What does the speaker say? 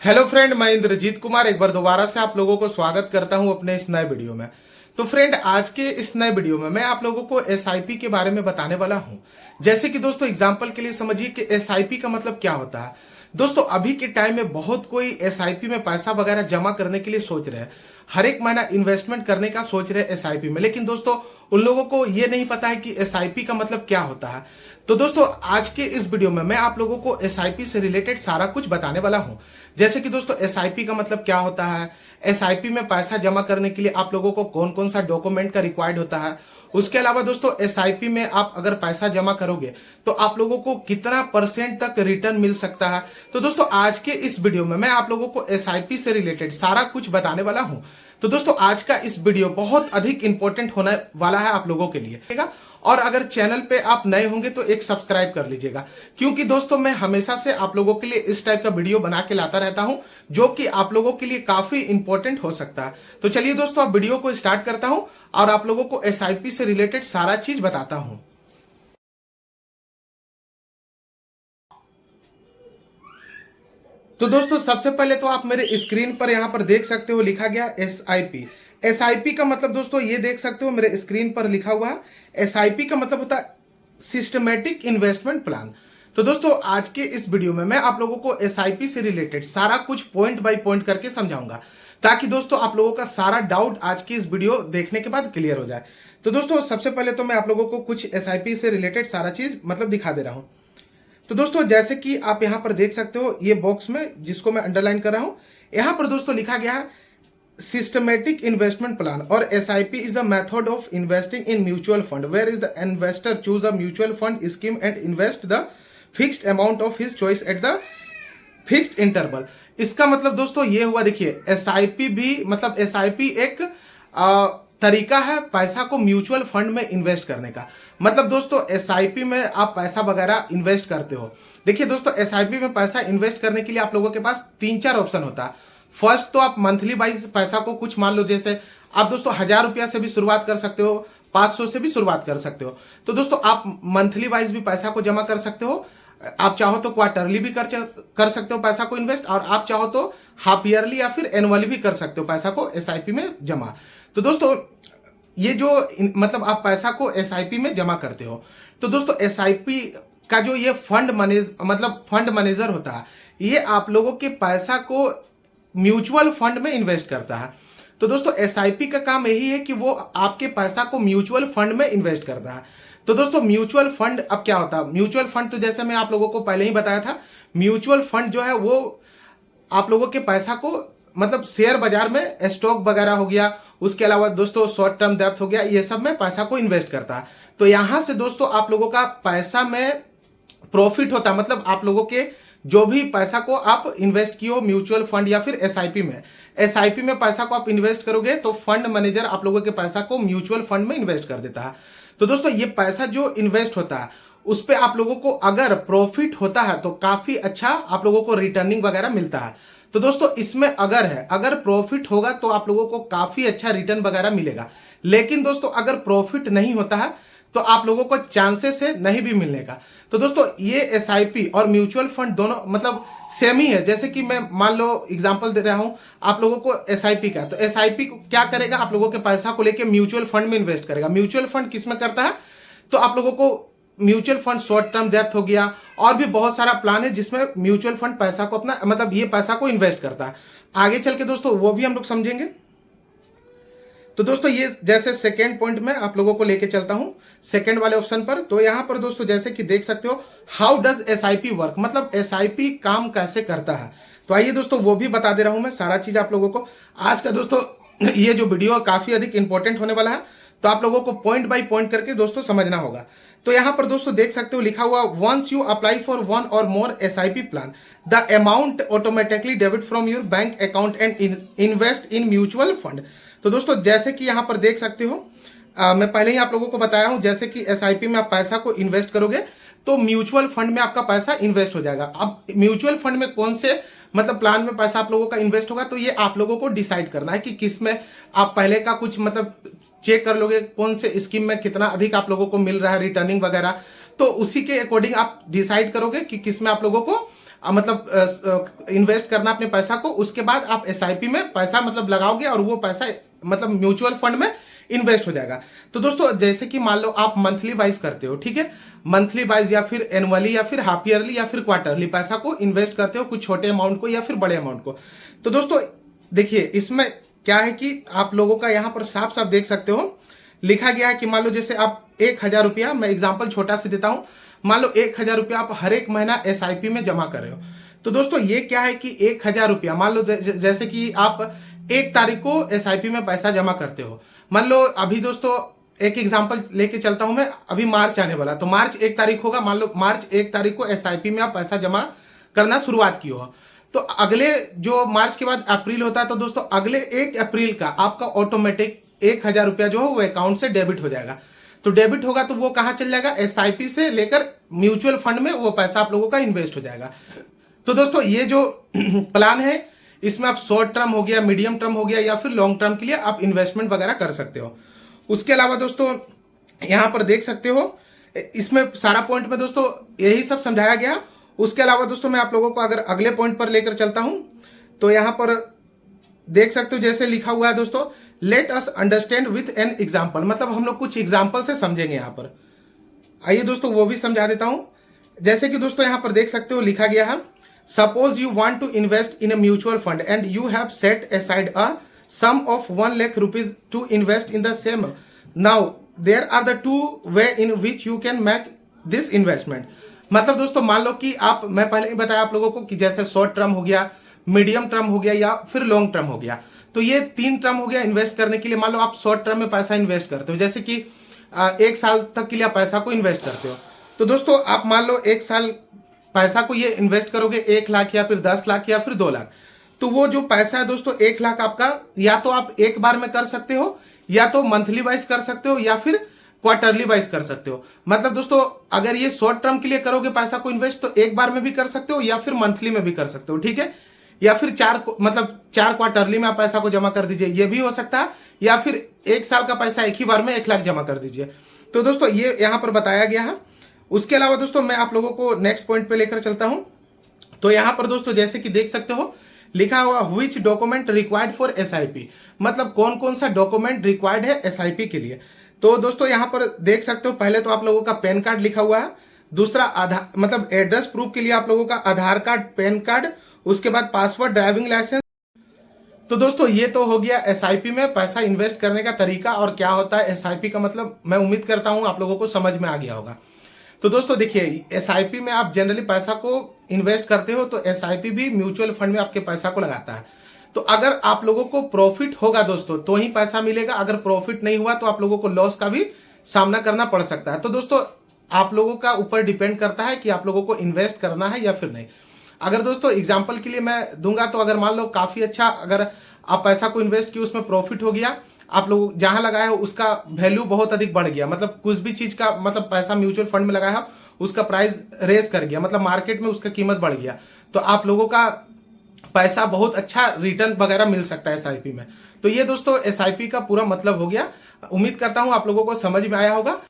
Hello friend, मैं इंद्रजीत कुमार एक बार दोबारा से आप लोगों को स्वागत करता हूं अपने इस नए वीडियो में। तो फ्रेंड, आज के इस नए वीडियो में मैं आप लोगों को एसआईपी के बारे में बताने वाला हूं। जैसे कि दोस्तों एग्जांपल के लिए समझिए कि एसआईपी का मतलब क्या होता है। दोस्तों, अभी के टाइम में बहुत कोई एसआईपी में पैसा वगैरह जमा करने के लिए सोच रहे हैं, हर एक महीना इन्वेस्टमेंट करने का सोच रहे हैं एसआईपी में। लेकिन दोस्तों, उन लोगों को ये नहीं पता है कि एसआईपी का मतलब क्या होता है। तो दोस्तों, आज के इस वीडियो में मैं आप लोगों को एसआईपी से रिलेटेड सारा कुछ बताने वाला हूं। जैसे कि दोस्तों, एसआईपी का मतलब क्या होता है, एसआईपी में पैसा जमा करने के लिए आप लोगों को कौन कौन सा डॉक्यूमेंट का रिक्वायर्ड होता है। उसके अलावा दोस्तों, एसआईपी में आप अगर पैसा जमा करोगे तो आप लोगों को कितना परसेंट तक रिटर्न मिल सकता है। तो दोस्तों, आज के इस वीडियो में मैं आप लोगों को एसआईपी से रिलेटेड सारा कुछ बताने वाला हूं। तो दोस्तों, आज का इस वीडियो बहुत अधिक इंपॉर्टेंट होने वाला है आप लोगों के लिए, ठीक है। और अगर चैनल पे आप नए होंगे तो एक सब्सक्राइब कर लीजिएगा, क्योंकि दोस्तों मैं हमेशा से आप लोगों के लिए इस टाइप का वीडियो बना के लाता रहता हूं जो कि आप लोगों के लिए काफी इंपॉर्टेंट हो सकता है। तो चलिए दोस्तों, अब वीडियो को स्टार्ट करता हूं और आप लोगों को एसआईपी से रिलेटेड सारा चीज बताता हूं। तो दोस्तों, सबसे पहले तो आप मेरे स्क्रीन पर यहां पर देख सकते हो लिखा गया एसआईपी। एसआईपी का मतलब दोस्तों ये देख सकते हो मेरे स्क्रीन पर लिखा हुआ है। एसआईपी का मतलब होता है सिस्टमेटिक इन्वेस्टमेंट प्लान। तो दोस्तों, आज के इस वीडियो में मैं आप लोगों को एसआईपी से रिलेटेड सारा कुछ पॉइंट बाय पॉइंट करके समझाऊंगा, ताकि दोस्तों आप लोगों का सारा डाउट आज की इस वीडियो देखने के बाद क्लियर हो जाए। तो दोस्तों, सबसे पहले तो मैं आप लोगों को कुछ एसआईपी से रिलेटेड सारा चीज मतलब दिखा दे रहा हूं। तो दोस्तों, जैसे कि आप यहां पर देख सकते हो ये बॉक्स में जिसको मैं अंडरलाइन कर रहा हूं, यहां पर दोस्तों लिखा गया है सिस्टमेटिक इन्वेस्टमेंट प्लान और SIP is a method of investing in mutual fund where is the investor choose a mutual fund scheme and invest the fixed amount of his choice at the fixed interval. इसका मतलब दोस्तों ये हुआ, देखिए SIP भी मतलब SIP एक तरीका है पैसा को म्यूचुअल फंड में इन्वेस्ट करने का। मतलब दोस्तों, एसआईपी में आप पैसा वगैरह इन्वेस्ट करते हो। देखिए दोस्तों, एसआईपी में पैसा इन्वेस्ट करने के लिए आप लोगों के पास 3-4 ऑप्शन होता है। फर्स्ट तो आप मंथली वाइज पैसा को कुछ मान लो, जैसे आप दोस्तों 1000 रुपया से भी शुरुआत कर सकते हो, 500 से भी शुरुआत कर सकते हो। तो दोस्तों, आप मंथली वाइज भी पैसा को जमा कर सकते हो। आप चाहो तो क्वार्टरली भी कर सकते हो पैसा को इन्वेस्ट, और आप चाहो तो हाफ ईयरली या फिर एनुअली भी कर सकते हो पैसा को एसआईपी में जमा। तो दोस्तों, ये जो मतलब आप पैसा को एसआईपी में जमा करते हो, तो दोस्तों एसआईपी का जो ये फंड मैनेजर होता है, ये आप लोगों के पैसा को म्यूचुअल फंड में इन्वेस्ट करता है। तो दोस्तों, एसआईपी का काम यही है कि वो आपके पैसा को म्यूचुअल फंड में इन्वेस्ट करता है। तो दोस्तों, म्यूचुअल फंड अब क्या होता है। म्यूचुअल फंड तो जैसे मैं आप लोगों को पहले ही बताया था, म्यूचुअल फंड जो है वो आप लोगों के पैसा को मतलब शेयर बाजार में स्टॉक वगैरह हो गया, उसके अलावा दोस्तों शॉर्ट टर्म डेब्ट हो गया, ये सब में पैसा को इन्वेस्ट करता है। तो यहां से दोस्तों आप लोगों का पैसा में प्रॉफिट होता है। मतलब आप लोगों के जो भी पैसा को आप इन्वेस्ट किए हो म्यूचुअल फंड या फिर एसआईपी में, एसआईपी में पैसा को आप इन्वेस्ट करोगे तो फंड मैनेजर आप लोगों के पैसा को म्यूचुअल फंड में इन्वेस्ट कर देता है। तो दोस्तों, ये पैसा जो इन्वेस्ट होता है उस पे आप लोगों को अगर प्रॉफिट होता है तो काफी अच्छा आप लोगों को रिटर्निंग वगैरह मिलता है। तो दोस्तों, इसमें अगर प्रॉफिट होगा तो आप लोगों को काफी अच्छा रिटर्न वगैरह मिलेगा। लेकिन दोस्तों, अगर प्रॉफिट नहीं होता है तो आप लोगों को चांसेस है नहीं भी मिलने का। तो दोस्तों, ये एसआईपी और म्यूचुअल फंड दोनों मतलब सेम ही है। जैसे कि मैं मान लो एग्जांपल दे रहा हूं आप लोगों को एसआईपी का, तो एसआईपी क्या करेगा, आप लोगों के पैसा को लेके म्यूचुअल फंड में इन्वेस्ट करेगा। म्यूचुअल फंड किस में करता है, तो आप लोगों को म्यूचुअल फंड शॉर्ट टर्म डेब्ट हो गया, और भी बहुत सारा प्लान है जिसमें म्यूचुअल फंड पैसा को अपना मतलब ये पैसा को इन्वेस्ट करता है। आगे चल के दोस्तों वो भी हम लोग समझेंगे। तो दोस्तों, ये जैसे सेकेंड पॉइंट में आप लोगों को लेके चलता हूं सेकेंड वाले ऑप्शन पर। तो यहां पर दोस्तों जैसे कि देख सकते हो हाउ डज एसआईपी वर्क, मतलब एसआईपी काम कैसे करता है। तो आइए दोस्तों वो भी बता दे रहा हूं मैं सारा चीज आप लोगों को। आज का दोस्तों ये जो वीडियो काफी अधिक इंपॉर्टेंट होने वाला है, तो आप लोगों को पॉइंट बाय पॉइंट करके दोस्तों समझना होगा। तो यहां पर दोस्तों देख सकते हो लिखा हुआ once you apply for one or more SIP plan the amount automatically debit from your bank account and invest in mutual fund. तो दोस्तों, जैसे कि यहां पर देख सकते हो मैं पहले ही आप लोगों को बताया हूं, जैसे कि एसआईपी में आप पैसा को इन्वेस्ट करोगे तो म्यूचुअल फंड में आपका पैसा इन्वेस्ट हो जाएगा। अब म्यूचुअल फंड में कौन से मतलब प्लान में पैसा आप लोगों का इन्वेस्ट होगा, तो ये आप लोगों को डिसाइड करना है कि किस में आप पहले का कुछ मतलब चेक कर लोगे कौन से स्कीम में कितना अधिक आप लोगों को मिल रहा है रिटर्निंग वगैरह। तो उसी के अकॉर्डिंग आप डिसाइड करोगे कि किस में आप लोगों को मतलब इन्वेस्ट करना अपने पैसा को, उसके बाद आप एसआईपी में पैसा मतलब लगाओगे और वो पैसा मतलब म्यूचुअल फंड में इन्वेस्ट हो जाएगा। तो दोस्तों जैसे कि मान लो आप मंथली वाइज करते हो, ठीक है, मंथली वाइज या फिर एनुअली या फिर हाफ ईयरली या फिर क्वार्टरली पैसा को इन्वेस्ट करते हो, कुछ छोटे अमाउंट को या फिर बड़े अमाउंट को। तो दोस्तों देखिए इसमें क्या है कि आप लोगों का यहाँ पर साफ साफ देख सकते हो लिखा गया है कि मान लो जैसे आप 1,000 रुपया, मैं एग्जाम्पल छोटा से देता हूं, मान लो 1,000 रुपया आप हर एक महीना एसआईपी में जमा कर रहे हो। तो दोस्तों ये क्या है कि 1,000 रुपया मान लो जैसे कि आप 1 तारीख को एसआईपी में पैसा जमा करते हो। मान लो अभी दोस्तों एक एग्जांपल लेके चलता हूं मैं, अभी मार्च आने वाला, तो मार्च 1 तारीख होगा, मान लो मार्च 1 तारीख को एसआईपी में आप पैसा जमा करना शुरुआत की हो, तो अगले जो मार्च के बाद अप्रैल होता है, तो दोस्तों अगले 1 अप्रैल का आपका ऑटोमेटिक 1,000 रुपया जो है वो अकाउंट से डेबिट हो जाएगा। तो डेबिट होगा तो वो कहां चल जाएगा, एसआईपी से लेकर म्यूचुअल फंड में वो पैसा आप लोगों का इन्वेस्ट हो जाएगा। तो दोस्तों ये जो प्लान है इसमें आप शॉर्ट टर्म हो गया, मीडियम टर्म हो गया या फिर लॉन्ग टर्म के लिए आप इन्वेस्टमेंट वगैरह कर सकते हो। उसके अलावा दोस्तों यहां पर देख सकते हो इसमें सारा पॉइंट में दोस्तों यही सब समझाया गया। उसके अलावा दोस्तों मैं आप लोगों को अगर अगले पॉइंट पर लेकर चलता हूं तो यहां पर देख सकते हो जैसे लिखा हुआ है दोस्तों, let us understand with an example, मतलब हम लोग कुछ एग्जाम्पल से समझेंगे यहां पर। आइए दोस्तों वो भी समझा देता हूं। जैसे कि दोस्तों यहां पर देख सकते हो लिखा गया है, suppose you want to invest in a mutual fund and you have set aside a sum of 1 lakh rupees to invest in the same. Now there are the 2 way in which you can make this investment. मतलब दोस्तों मान लो कि आप, मैं पहले ही बताया आप लोगों को कि जैसे शॉर्ट टर्म हो गया, मीडियम टर्म हो गया या फिर लॉन्ग टर्म हो गया। तो ये 3 टर्म हो गया इन्वेस्ट करने के लिए। मान लो आप शॉर्ट टर्म में पैसा इन्वेस्ट करते हो, जैसे कि 1 साल तक के लिए आप पैसा को इन्वेस्ट करते हो। तो दोस्तों आप मान लो 1 साल पैसा को ये इन्वेस्ट करोगे 1 लाख या फिर 10 लाख या फिर 2 लाख। तो वो जो पैसा है दोस्तों 1 लाख आपका या तो आप एक बार में कर सकते हो, या तो मंथली वाइज कर सकते हो, या फिर क्वार्टरली वाइज कर सकते हो। मतलब दोस्तों अगर ये शॉर्ट टर्म के लिए करोगे पैसा को इन्वेस्ट तो एक बार में भी कर सकते हो या फिर मंथली में भी कर सकते हो, ठीक है, या फिर 4 क्वार्टरली में आप पैसा को जमा कर दीजिए, ये भी हो सकता है, या फिर 1 साल का पैसा एक ही बार में 1 लाख जमा कर दीजिए। तो दोस्तों ये यहां पर बताया गया है। उसके अलावा दोस्तों मैं आप लोगों को नेक्स्ट पॉइंट पे लेकर चलता हूं। तो यहां पर दोस्तों जैसे कि देख सकते हो लिखा हुआ which document required for SIP, मतलब कौन कौन सा डॉक्यूमेंट रिक्वायर्ड है एसआईपी के लिए। तो दोस्तों यहां पर देख सकते हो पहले तो आप लोगों का पैन कार्ड लिखा हुआ है, दूसरा आधार मतलब एड्रेस प्रूफ के लिए आप लोगों का आधार कार्ड, पैन कार्ड, उसके बाद पासपोर्ट, ड्राइविंग लाइसेंस। तो दोस्तों ये तो हो गया एसआईपी में पैसा इन्वेस्ट करने का तरीका और क्या होता है एसआईपी का मतलब। मैं उम्मीद करता हूं आप लोगों को समझ में आ गया होगा। तो दोस्तों देखिए एसआईपी में आप जनरली पैसा को इन्वेस्ट करते हो, तो एसआईपी भी म्यूचुअल फंड में आपके पैसा को लगाता है। तो अगर आप लोगों को प्रॉफिट होगा दोस्तों तो ही पैसा मिलेगा, अगर प्रॉफिट नहीं हुआ तो आप लोगों को लॉस का भी सामना करना पड़ सकता है। तो दोस्तों आप लोगों का ऊपर डिपेंड करता है कि आप लोगों को इन्वेस्ट करना है या फिर नहीं। अगर दोस्तों एग्जाम्पल के लिए मैं दूंगा तो अगर मान लो काफी अच्छा अगर आप पैसा को इन्वेस्ट किए, उसमें प्रॉफिट हो गया, आप लोग जहां लगाए हो उसका वैल्यू बहुत अधिक बढ़ गया, मतलब कुछ भी चीज का मतलब पैसा म्यूचुअल फंड में लगाया हो उसका प्राइस रेस कर गया, मतलब मार्केट में उसका कीमत बढ़ गया, तो आप लोगों का पैसा बहुत अच्छा रिटर्न वगैरह मिल सकता है एसआईपी में। तो ये दोस्तों एसआईपी का पूरा मतलब हो गया। उम्मीद करता हूं आप लोगों को समझ में आया होगा।